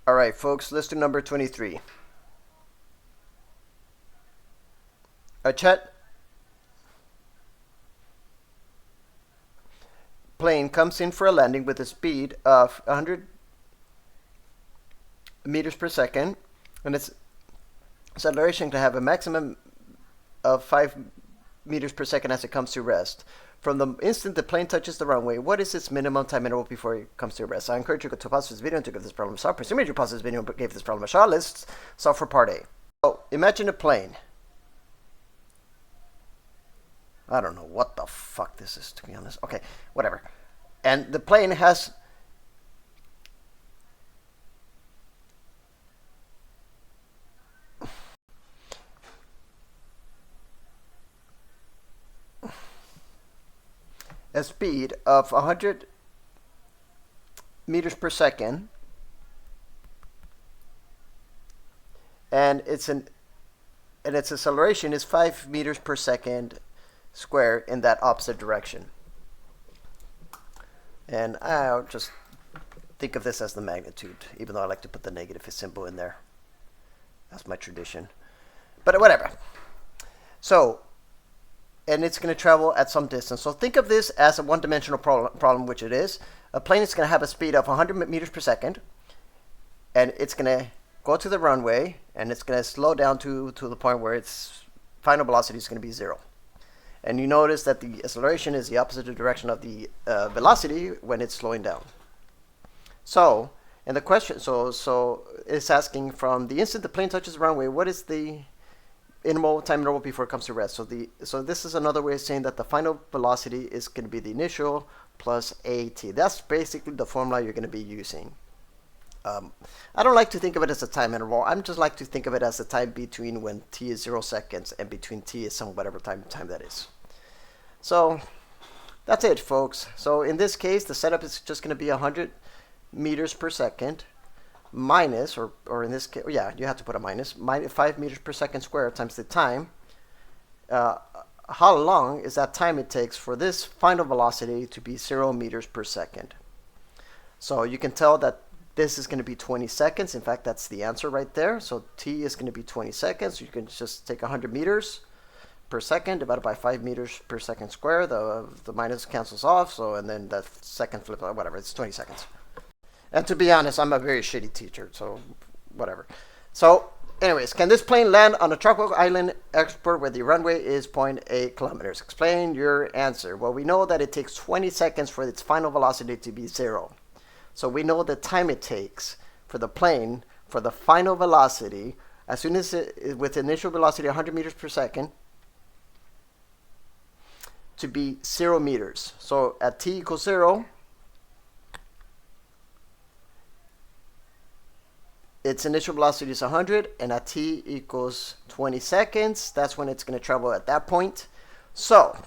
All right, folks, let's do number 23. A jet plane comes in for a landing with a speed of 100 meters per second, and its acceleration can have a maximum of 5 meters per second as it comes to rest. From the instant the plane touches the runway, what is its minimum time interval before it comes to rest? I encourage you to pause this video and to give this problem a shot. Presuming you pause this video and gave this problem a shot, let's solve for part A. So imagine a plane. I don't know what the fuck this is, to be honest. Okay, whatever. And the plane has a speed of 100 meters per second, and its acceleration is 5 meters per second squared in that opposite direction. And I'll just think of this as the magnitude, even though I like to put the negative symbol in there. That's my tradition. But whatever. So, and it's going to travel at some distance. So think of this as a one-dimensional problem, which it is. A plane is going to have a speed of 100 meters per second, and it's going to go to the runway, and it's going to slow down to the point where its final velocity is going to be 0. And you notice that the acceleration is the opposite direction of the velocity when it's slowing down. So, and the question, so it's asking from the instant the plane touches the runway, what is the time interval before it comes to rest? So this is another way of saying that the final velocity is going to be the initial plus at. That's basically the formula you're going to be using. I don't like to think of it as a time interval. I just like to think of it as the time between when t is 0 seconds and between t is some whatever time that is. So that's it, folks. So in this case, the setup is just going to be 100 meters per second minus, or in this case, yeah, you have to put a minus 5 meters per second squared times the time. How long is that time it takes for this final velocity to be 0 meters per second? So you can tell that this is going to be 20 seconds. In fact, that's the answer right there. So t is going to be 20 seconds. You can just take 100 meters per second divided by 5 meters per second squared. The minus cancels off. So, and then that second flip, whatever, it's 20 seconds. And to be honest, I'm a very shitty teacher, so whatever. So anyways, can this plane land on a tropical island airport where the runway is 0.8 kilometers? Explain your answer. Well, we know that it takes 20 seconds for its final velocity to be 0. So we know the time it takes for the plane, for the final velocity, as soon as with initial velocity 100 meters per second, to be 0 meters. So at t equals 0, its initial velocity is 100, and at t equals 20 seconds, that's when it's going to travel at that point. So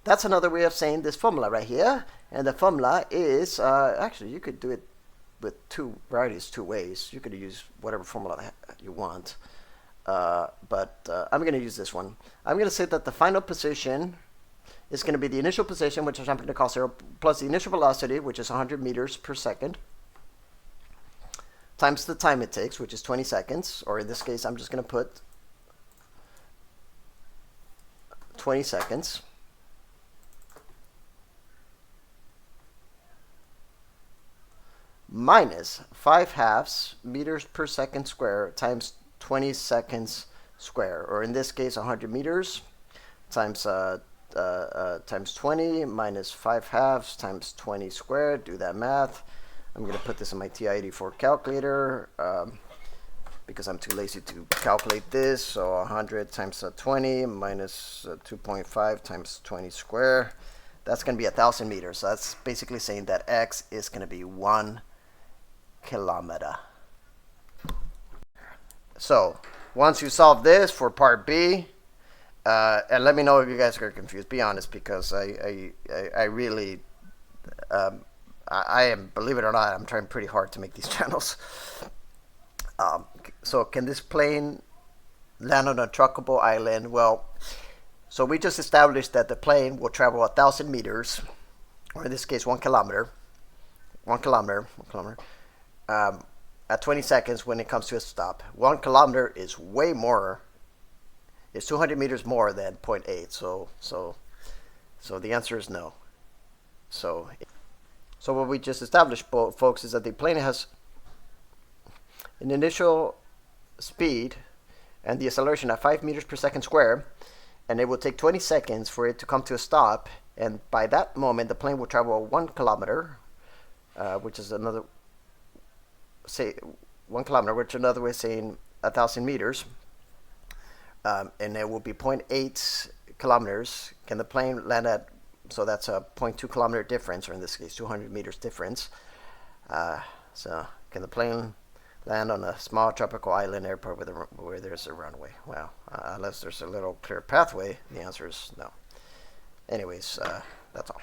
that's another way of saying this formula right here. And the formula is, actually, you could do it with two ways. You could use whatever formula you want. But I'm going to use this one. I'm going to say that the final position is going to be the initial position, which I'm going to call 0, plus the initial velocity, which is 100 meters per second, times the time it takes, which is 20 seconds. Or in this case, I'm just going to put 20 seconds. Minus 5/2 meters per second square times 20 seconds square, or in this case 100 meters times times 20 minus 5/2 times 20 squared. Do that math. I'm going to put this in my TI-84 calculator because I'm too lazy to calculate this. So 100 times 20 minus 2.5 times 20 square. That's going to be 1,000 meters. So that's basically saying that x is going to be 1 kilometer. So once you solve this for part B, and let me know if you guys are confused. Be honest, because I really I am, believe it or not, I'm trying pretty hard to make these channels. So can this plane land on a truckable island? Well, so we just established that the plane will travel 1,000 meters, or in this case 1 kilometer. 1 kilometer. at 20 seconds when it comes to a stop. 1 kilometer is way more. It's 200 meters more than 0.8. So the answer is no. So what we just established, folks, is that the plane has an initial speed and the acceleration at 5 meters per second square, and it will take 20 seconds for it to come to a stop. And by that moment, the plane will travel 1 kilometer, which is another, say, 1 kilometer, which another way of saying 1,000 meters. And it will be 0.8 kilometers. Can the plane land at, so that's a 0.2 kilometer difference, or in this case, 200 meters difference. So can the plane land on a small tropical island airport where there's a runway? Well, unless there's a little clear pathway, the answer is no. Anyways, that's all.